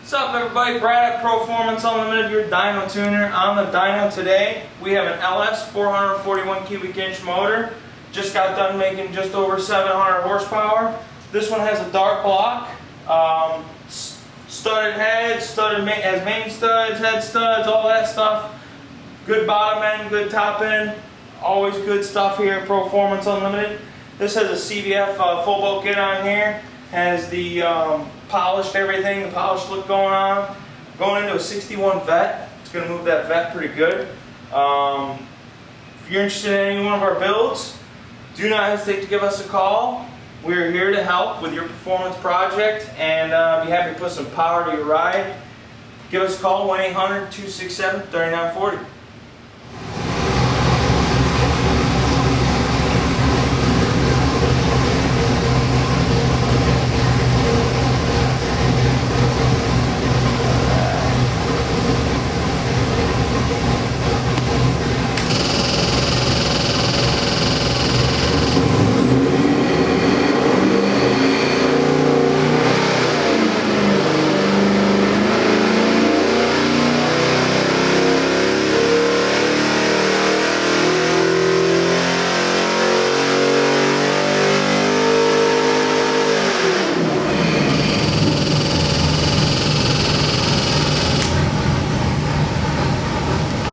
What's up everybody, Brad at Proformance Unlimited, your dyno tuner. On the dyno today, we have an LS 441 cubic inch motor. Just got done making just over 700 horsepower. This one has a dark block, studded heads, has main studs, head studs, all that stuff. Good bottom end, good top end, always good stuff here at Proformance Unlimited. This has a CVF full boat kit on here. Has the polished everything, the polished look going on. Going into a 61 Vet. It's going to move that Vet pretty good. If you're interested in any one of our builds, do not hesitate to give us a call. We're here to help with your performance project and be happy to put some power to your ride. Give us a call, 1-800-267-3940.